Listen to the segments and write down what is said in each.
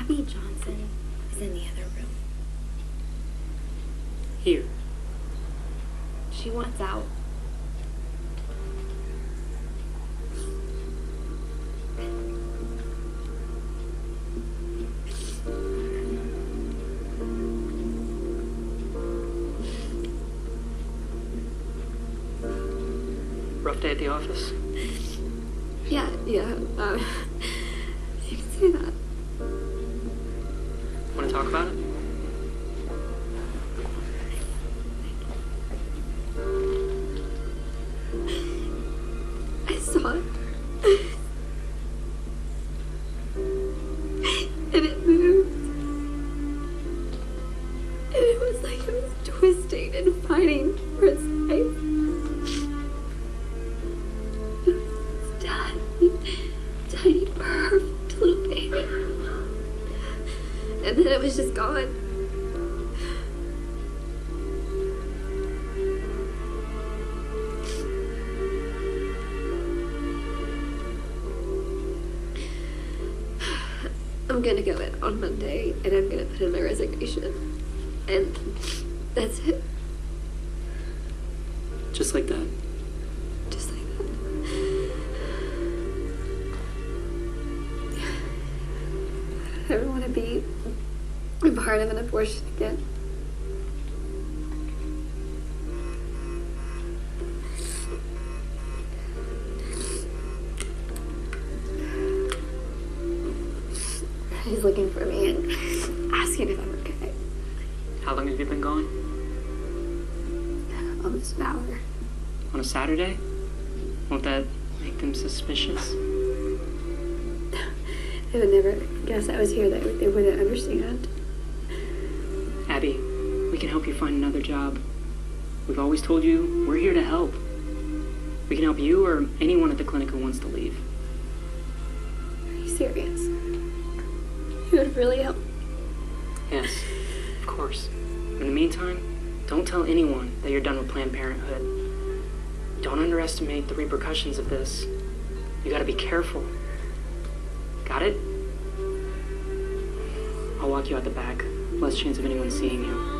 Abby Johnson is in the other room. Here. She wants out. Rough day at the office? Yeah, you can say that. Want to talk about it? I saw it. And it moved. And it was like it was twisting and fighting for its life. It's tiny, perfect little baby. And then it was just gone. I'm gonna go in on Monday and I'm gonna put in my resignation. And that's it. Just like that? Just like that. I don't want to be a part of an abortion again. He's looking for me and asking if I'm okay. How long have you been gone? Almost an hour. On a Saturday? Won't that make them suspicious? They would never guess I was here. They wouldn't understand. Abby, we can help you find another job. We've always told you we're here to help. We can help you or anyone at the clinic who wants to leave. Are you serious? You would really help? Yes, of course. In the meantime, don't tell anyone that you're done with Planned Parenthood. Don't underestimate the repercussions of this. You gotta be careful. Got it? I'll walk you out the back. Less chance of anyone seeing you.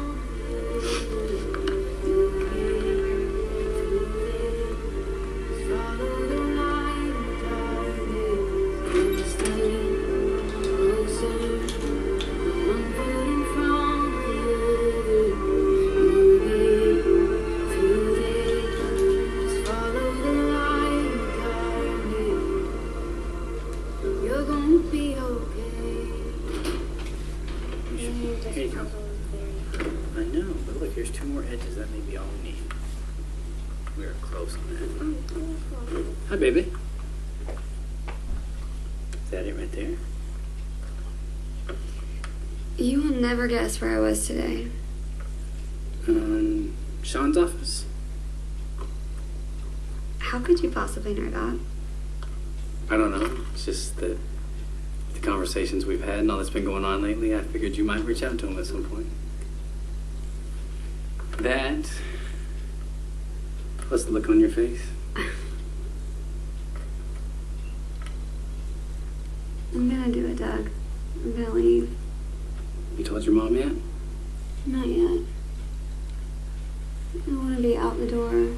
Here you go. I know, but look, here's 2 more edges. That may be all we need. We're close on that. Hi, baby. Is that it right there? You will never guess where I was today. Sean's office. How could you possibly know that? I don't know. It's just that the conversations we've had and all that's been going on lately, I figured you might reach out to him at some point. That, plus the look on your face. I'm gonna do it, Doug. I'm gonna leave. You told your mom yet? Not yet. I want to be out the door.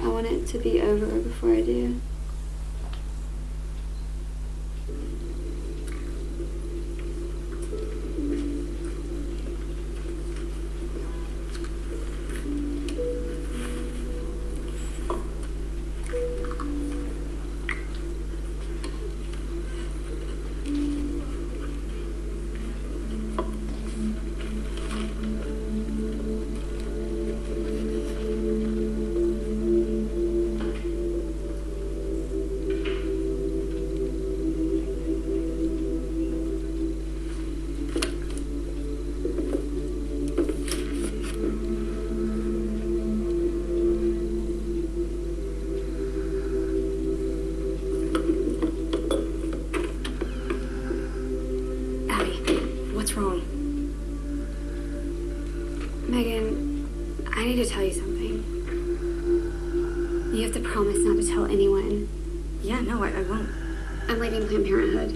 I want it to be over before I do. Megan, I need to tell you something. You have to promise not to tell anyone. Yeah, no, I won't. I'm leaving Planned Parenthood.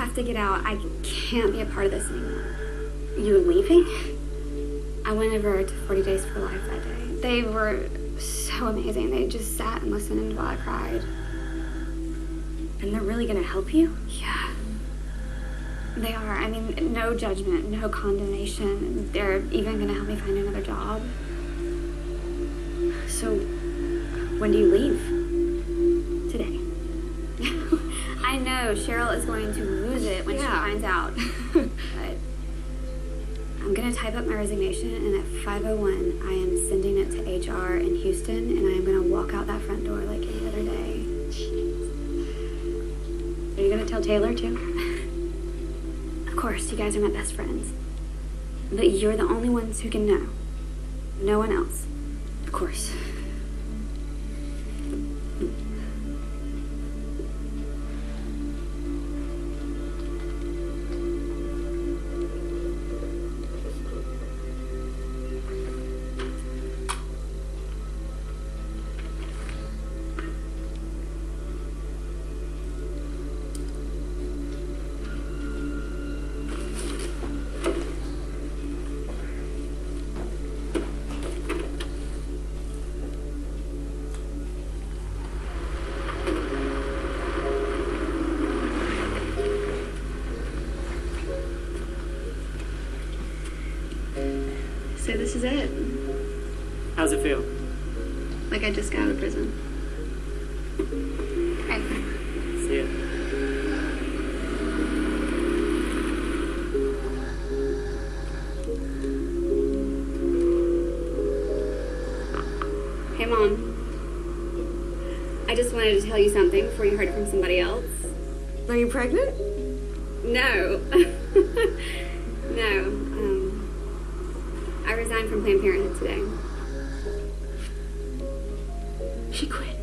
have to get out. I can't be a part of this anymore. You're leaving? I went over to 40 Days for Life that day. They were so amazing. They just sat and listened while I cried. And they're really gonna help you? Yeah. They are. I mean, no judgment, no condemnation. They're even gonna help me find another job. So, when do you leave? Today. I know Cheryl is going to lose it when she finds out. But I'm going to type up my resignation, and at 5:01, I am sending it to HR in Houston, and I am going to walk out that front door like any other day. Are you going to tell Taylor, too? Of course, you guys are my best friends. But you're the only ones who can know. No one else. Of course. So this is it. How's it feel? Like I just got out of prison. Hey. See ya. Hey, Mom. I just wanted to tell you something before you heard it from somebody else. Are you pregnant? No. No. I resigned from Planned Parenthood today. She quit.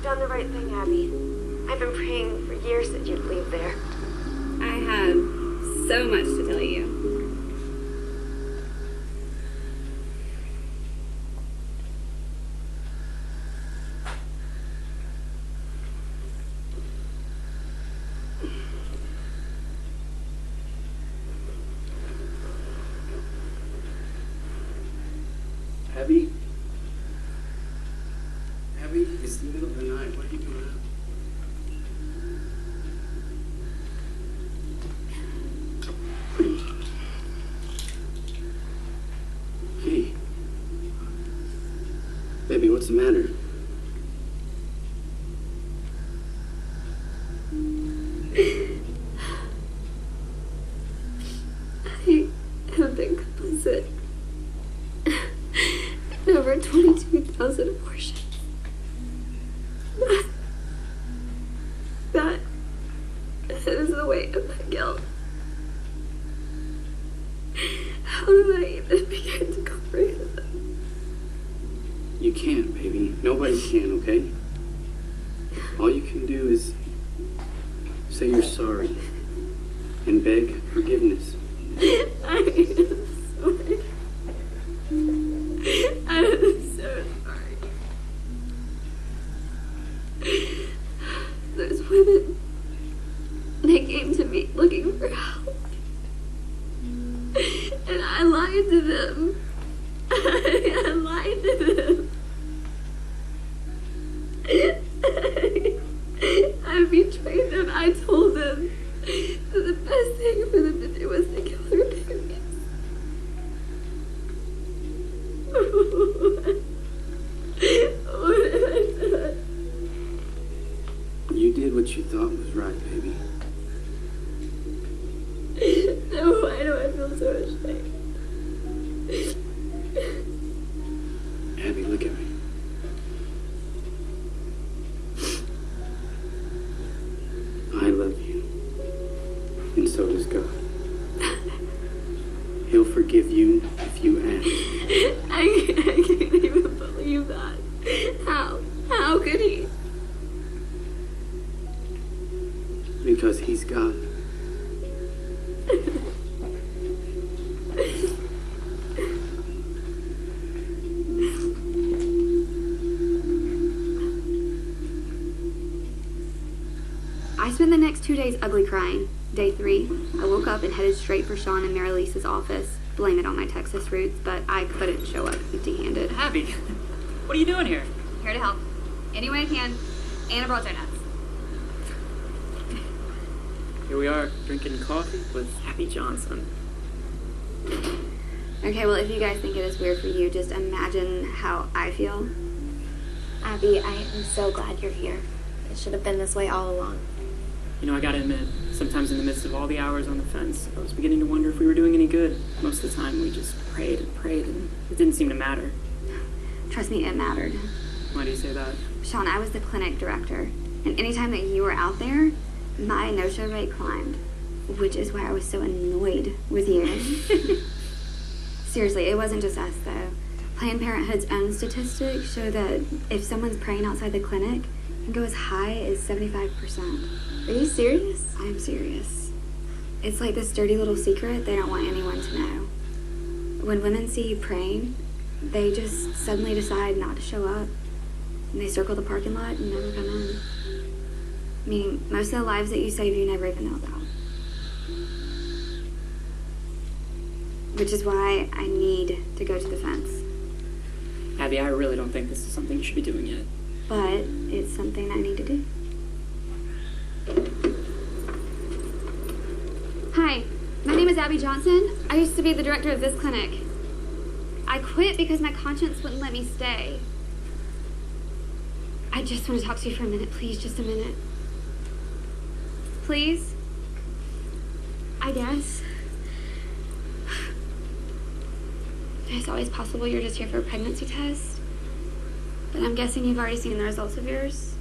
Done the right thing, Abby. I've been praying for years that you'd leave there. I have so much to tell you. Abby? Abby, it's the middle of the night. What are you doing up? Hey. Baby, what's the matter? I have been complicit in over 22,000 abortions. That is the weight of my guilt. How do I even begin to comprehend that? You can't, baby. Nobody can, okay? All you can do is say you're sorry and beg forgiveness. I am sorry. I am so sorry. Those women, they came to me looking for help. And I lied to them. I lied to them. I betrayed them. I told them that the best thing for them to do was to kill their babies. What have I done? You did what you thought was right, baby. No, why do I feel so ashamed? Abby, look at me. I love you. And so does God. He'll forgive you if you ask. I can't even believe that. How? How could he? Because he's God. I spent the next 2 days ugly crying. Day 3, I woke up and headed straight for Sean and Mary Lisa's office. Blame it on my Texas roots, but I couldn't show up empty-handed. Abby, what are you doing here? Here to help. Any way I can. And I brought donuts. Here we are, drinking coffee with Abby Johnson. Okay, well, if you guys think it is weird for you, just imagine how I feel. Abby, I am so glad you're here. It should have been this way all along. You know, I gotta admit, sometimes in the midst of all the hours on the fence, I was beginning to wonder if we were doing any good. Most of the time, we just prayed, and it didn't seem to matter. Trust me, it mattered. Why do you say that? Sean, I was the clinic director, and anytime that you were out there, my no-show rate climbed, which is why I was so annoyed with you. Seriously, it wasn't just us, though. Planned Parenthood's own statistics show that if someone's praying outside the clinic, it can go as high as 75%. Are you serious? I'm serious. It's like this dirty little secret they don't want anyone to know. When women see you praying, they just suddenly decide not to show up. And they circle the parking lot and never come in. I mean, most of the lives that you save, you never even know about. Which is why I need to go to the fence. Abby, I really don't think this is something you should be doing yet. But it's something I need to do. Hi, my name is Abby Johnson. I used to be the director of this clinic. I quit because my conscience wouldn't let me stay. I just want to talk to you for a minute, please, just a minute. Please? I guess. It's always possible you're just here for a pregnancy test. But I'm guessing you've already seen the results of yours.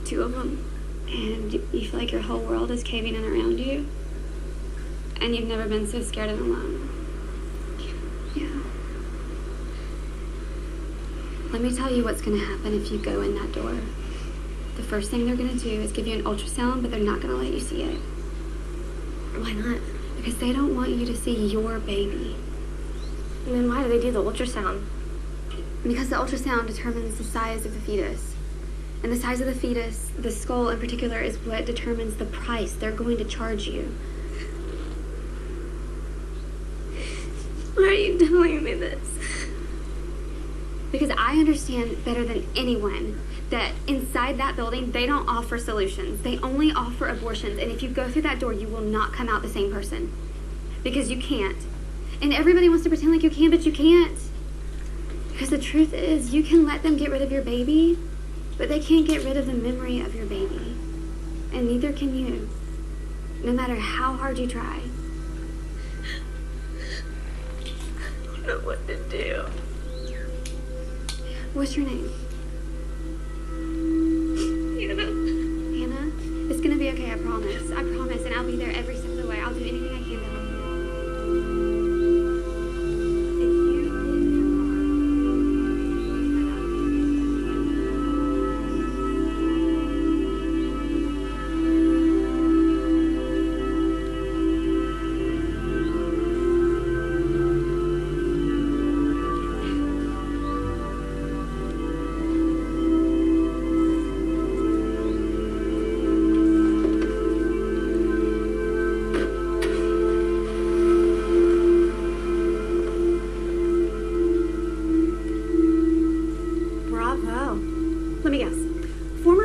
2 of them. And you feel like your whole world is caving in around you. And you've never been so scared and alone. Yeah. Let me tell you what's going to happen if you go in that door. The first thing they're going to do is give you an ultrasound, but they're not going to let you see it. Why not? Because they don't want you to see your baby. And then why do they do the ultrasound? Because the ultrasound determines the size of the fetus. And the size of the fetus, the skull in particular, is what determines the price they're going to charge you. Why are you telling me this? Because I understand better than anyone that inside that building, they don't offer solutions. They only offer abortions. And if you go through that door, you will not come out the same person. Because you can't. And everybody wants to pretend like you can, but you can't. Because the truth is, you can let them get rid of your baby, but they can't get rid of the memory of your baby. And neither can you. No matter how hard you try. I don't know what to do. What's your name? Hannah? It's gonna be okay, I promise. I promise, and I'll be there every step of the way. I'll do anything I can to help you.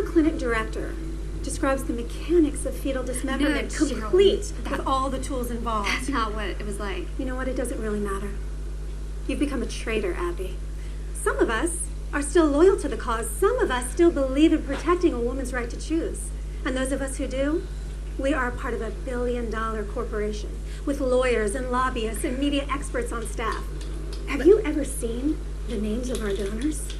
If you get in your describes the mechanics of fetal dismemberment, No, complete with all the tools involved. That's not what it was like. You know what? It doesn't really matter. You've become a traitor, Abby. Some of us are still loyal to the cause. Some of us still believe in protecting a woman's right to choose. And those of us who do, we are part of a billion-dollar corporation with lawyers and lobbyists and media experts on staff. Have you ever seen the names of our donors?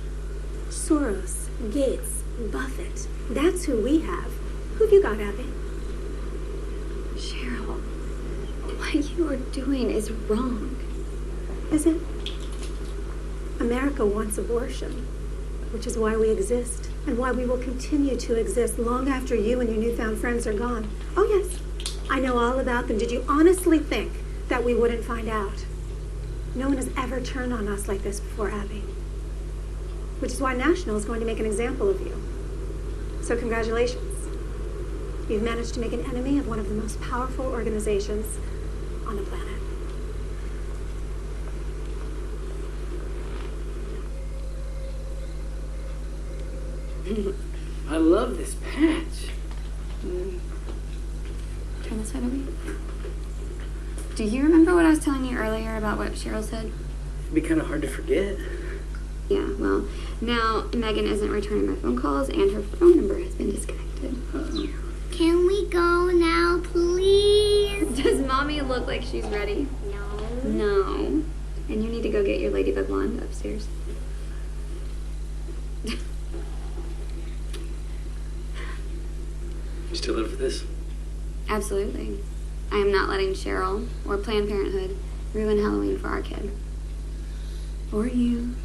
Soros, Gates, Buffett. That's who we have. Who've you got, Abby? Cheryl, what you are doing is wrong. Is it? America wants abortion, which is why we exist and why we will continue to exist long after you and your newfound friends are gone. Oh, yes, I know all about them. Did you honestly think that we wouldn't find out? No one has ever turned on us like this before, Abby. Which is why National is going to make an example of you. So congratulations. You've managed to make an enemy of one of the most powerful organizations on the planet. I love this patch. Turn this way, baby. Do you remember what I was telling you earlier about what Cheryl said? It'd be kind of hard to forget. Yeah, well, now Megan isn't returning my phone calls and her phone number has been disconnected. Can we go now, please? Does Mommy look like she's ready? No. No. And you need to go get your ladybug wand upstairs. You still up for this? Absolutely. I am not letting Cheryl or Planned Parenthood ruin Halloween for our kid. Or you.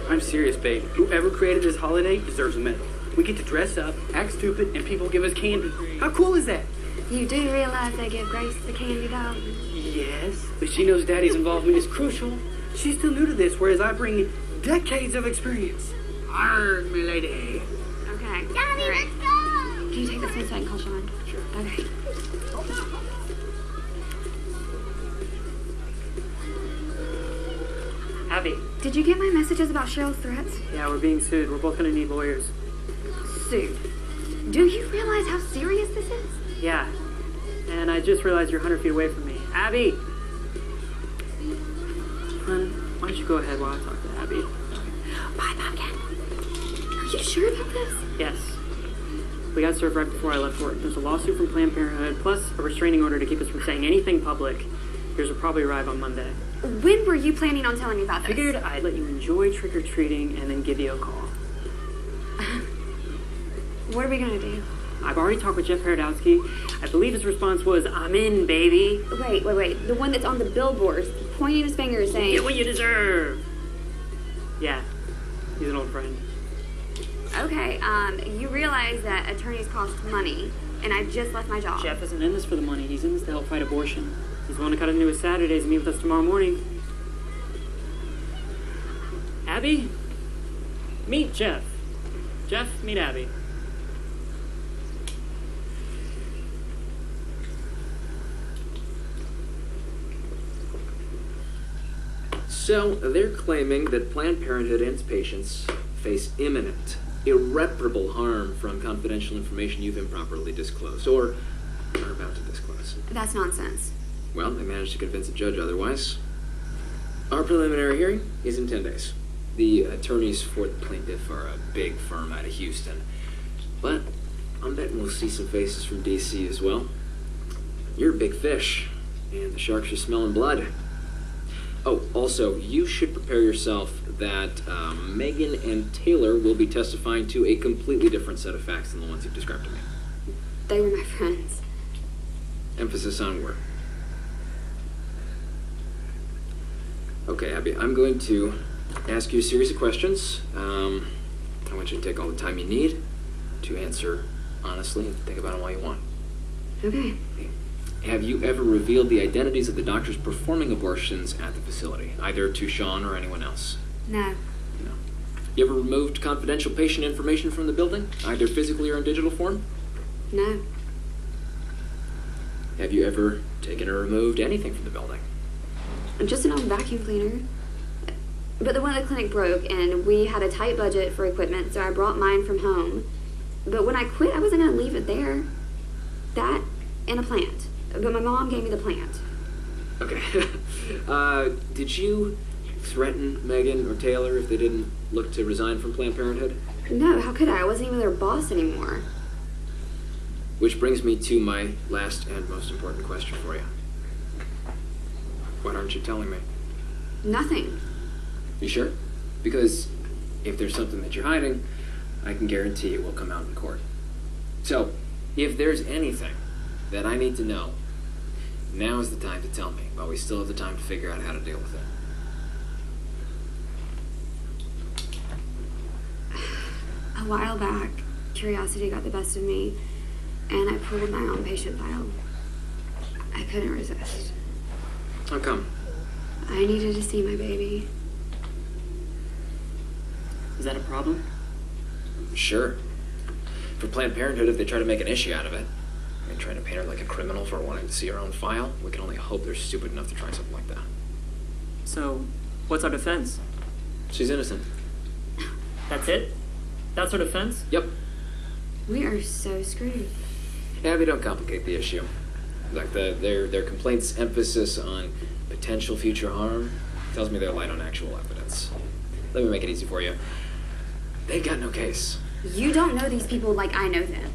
I'm serious, babe. Whoever created this holiday deserves a medal. We get to dress up, act stupid, and people give us candy. How cool is that? You do realize they give Grace the candy dog? Yes, but she knows Daddy's involvement is crucial. She's still new to this, whereas I bring decades of experience. Arrgh, my lady. Okay. Daddy, All right. let's go! Can you take this one so I can call Sean? Sure. Okay. Abby. Did you get my messages about Cheryl's threats? Yeah, we're being sued. We're both gonna need lawyers. Sued. Do you realize how serious this is? Yeah. And I just realized you're 100 feet away from me. Abby! Hun, why don't you go ahead while I talk to Abby? Bye, Pumpkin. Are you sure about this? Yes. We got served right before I left work. There's a lawsuit from Planned Parenthood, plus a restraining order to keep us from saying anything public. Yours will probably arrive on Monday. When were you planning on telling me about this? Figured I'd let you enjoy trick-or-treating and then give you a call. What are we gonna do? I've already talked with Jeff Paradowski. I believe his response was, "I'm in, baby." Wait. The one that's on the billboards, pointing his finger saying... Get what you deserve. Yeah, he's an old friend. Okay, you realize that attorneys cost money, and I just left my job. Jeff isn't in this for the money. He's in this to help fight abortion. He's willing to cut into his Saturdays and meet with us tomorrow morning. Abby? Meet Jeff. Jeff, meet Abby. So, they're claiming that Planned Parenthood and its patients face imminent, irreparable harm from confidential information you've improperly disclosed, or are about to disclose. That's nonsense. Well, they managed to convince a judge otherwise. Our preliminary hearing is in 10 days. The attorneys for the plaintiff are a big firm out of Houston. But I'm betting we'll see some faces from D.C. as well. You're a big fish, and the sharks are smelling blood. Oh, also, you should prepare yourself that Megan and Taylor will be testifying to a completely different set of facts than the ones you've described to me. They were my friends. Emphasis on were. Okay, Abby, I'm going to ask you a series of questions. I want you to take all the time you need to answer honestly and think about them while you want. Okay. Have you ever revealed the identities of the doctors performing abortions at the facility, either to Sean or anyone else? No. No. You ever removed confidential patient information from the building, either physically or in digital form? No. Have you ever taken or removed anything from the building? Just an old vacuum cleaner. But the one at the clinic broke, and we had a tight budget for equipment, so I brought mine from home. But when I quit, I wasn't going to leave it there. That and a plant. But my mom gave me the plant. Okay. Did you threaten Megan or Taylor if they didn't look to resign from Planned Parenthood? No, how could I? I wasn't even their boss anymore. Which brings me to my last and most important question for you. What aren't you telling me? Nothing. You sure? Because if there's something that you're hiding, I can guarantee it will come out in court. So, if there's anything that I need to know, now is the time to tell me, while we still have the time to figure out how to deal with it. A while back, curiosity got the best of me, and I pulled my own patient file. I couldn't resist. How come? I needed to see my baby. Is that a problem? Sure. For Planned Parenthood, if they try to make an issue out of it, and trying to paint her like a criminal for wanting to see her own file, we can only hope they're stupid enough to try something like that. So, what's our defense? She's innocent. That's it? That's our defense? Yep. We are so screwed. Abby, don't complicate the issue. Like their complaint's emphasis on potential future harm tells me they're light on actual evidence. Let me make it easy for you. They got no case. You don't know these people like I know them.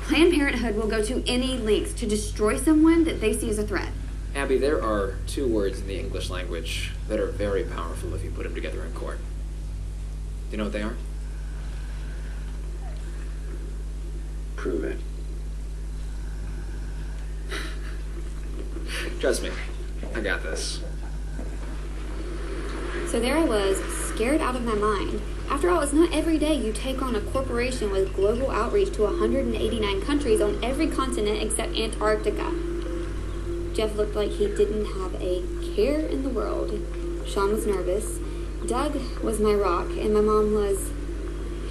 Planned Parenthood will go to any lengths to destroy someone that they see as a threat. Abby, there are 2 words in the English language that are very powerful if you put them together in court. Do you know what they are? Prove it. Trust me, I got this. So there I was, scared out of my mind. After all, it's not every day you take on a corporation with global outreach to 189 countries on every continent except Antarctica. Jeff looked like he didn't have a care in the world. Sean was nervous. Doug was my rock, and my mom was...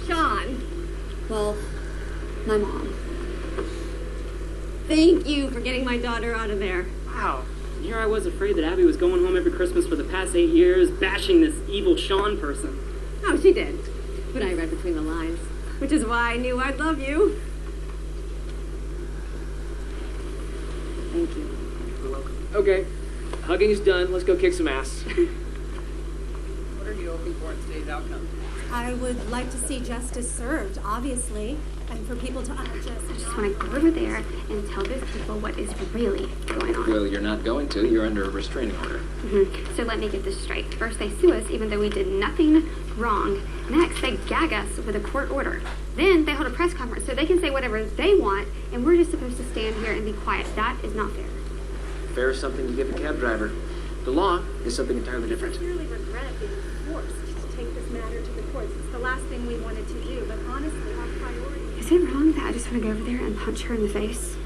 Sean, well, my mom. thank you for getting my daughter out of there. Wow. Here I was afraid that Abby was going home every Christmas for the past 8 years, bashing this evil Sean person. Oh, she did. But I read between the lines, which is why I knew I'd love you. Thank you. You're welcome. Okay, hugging's done. Let's go kick some ass. What are you hoping for in today's outcome? I would like to see justice served, obviously, and for people to I just want to go over there and tell those people what is really going on. Well, you're not going to. You're under a restraining order. So let me get this straight. First, they sue us even though we did nothing wrong. Next, they gag us with a court order. Then they hold a press conference so they can say whatever they want, and we're just supposed to stand here and be quiet. That is not fair. Fair is something you give a cab driver. The law is something entirely different. I really regret being forced to take this matter to the courts. It's the last thing we wanted to do, but honestly, our priority... Is it wrong that I just want to go over there and punch her in the face?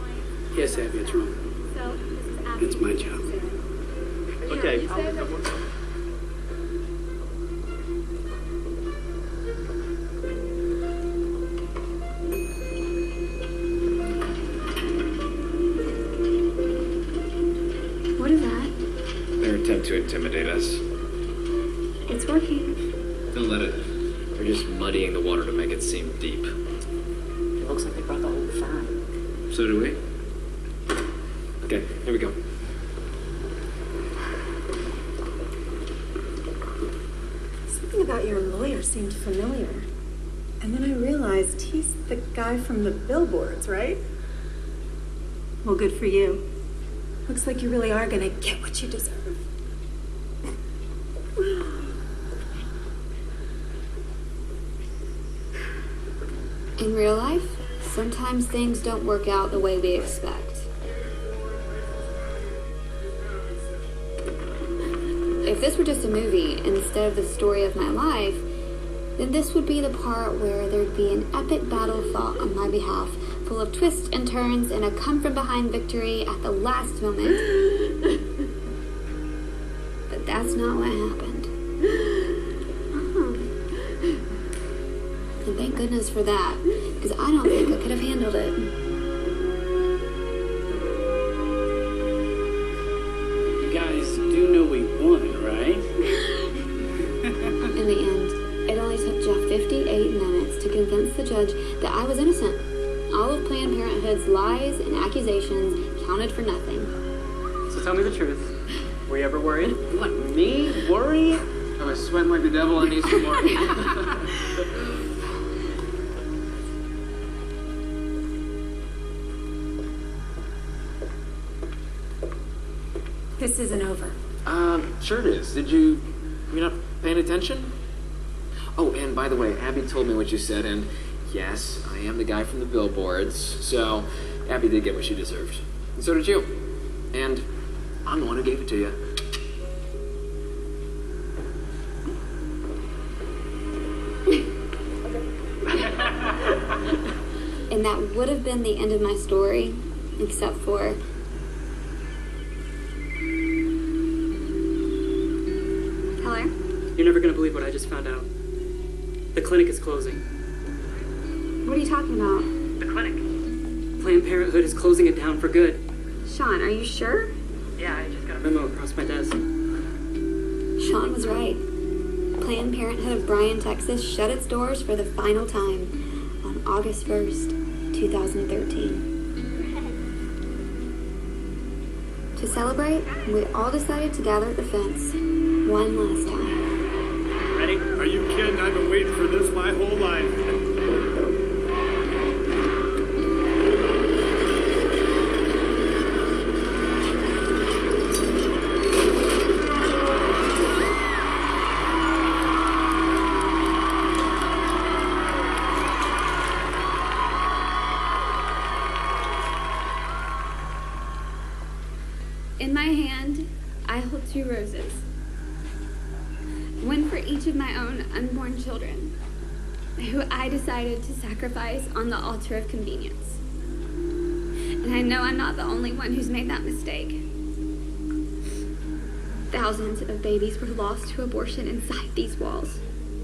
Yes, Abby, it's wrong. So, this is Abby. It's my job. Okay. What is that? Their attempt to intimidate us. It's working. Don't let it. They're just muddying the water to make it seem deep. It looks like they brought the whole firm. So do we. Okay, here we go. Something about your lawyer seemed familiar. And then I realized he's the guy from the billboards, right? Well, good for you. Looks like you really are gonna get what you deserve. In real life, sometimes things don't work out the way we expect. If this were just a movie instead of the story of my life, then this would be the part where there'd be an epic battle fought on my behalf, full of twists and turns and a come-from-behind victory at the last moment. But that's not what happened. And thank goodness for that, because I don't think I could have handled it. You guys do know we won, right? In the end, it only took Jeff 58 minutes to convince the judge that I was innocent. All of Planned Parenthood's lies and accusations counted for nothing. So tell me the truth. Were you ever worried? What, me? Worry? I was sweating like the devil on Easter morning. This isn't over. Sure it is. You're not paying attention? Oh, and by the way, Abby told me what you said, and yes, I am the guy from the billboards, so Abby did get what she deserved. And so did you. And I'm the one who gave it to you. And that would have been the end of my story, except for... Hello? You're never gonna believe what I just found out. The clinic is closing. What are you talking about? The clinic. Planned Parenthood is closing it down for good. Sean, are you sure? Yeah, I just got a memo across my desk. Sean was right. Planned Parenthood of Bryan, Texas shut its doors for the final time on August 1st, 2013. To celebrate, we all decided to gather at the fence one last time. Ready? Are you kidding? I've been waiting for this my whole life. In my hand, I hold 2 roses. One for each of my own unborn children, who I decided to sacrifice on the altar of convenience. And I know I'm not the only one who's made that mistake. Thousands of babies were lost to abortion inside these walls,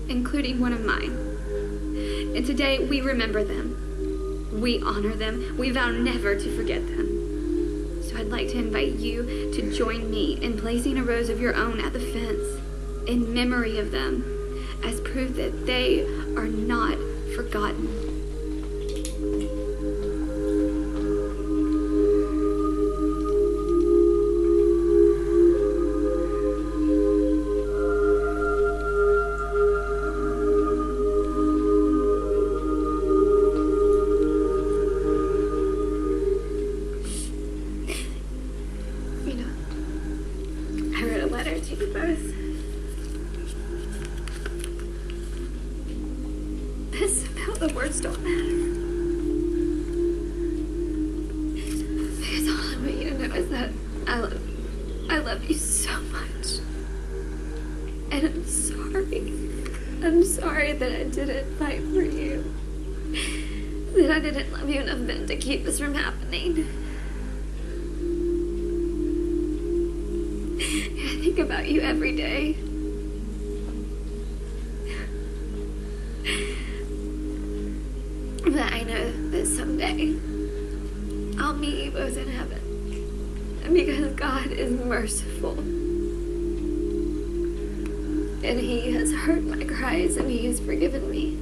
including one of mine. And today we remember them. We honor them. We vow never to forget them. So I'd like to invite you to join me in placing a rose of your own at the fence in memory of them, as proof that they are not forgotten. You know, I wrote a letter to you both. This about the words don't matter. Because all I want you to know is that I love you so much. And I'm sorry. I'm sorry that I didn't fight for you. That I didn't love you enough then to keep this from happening. I think about you every day. But I know that someday I'll meet you both in heaven. And because God is merciful. And He has heard my cries and He has forgiven me.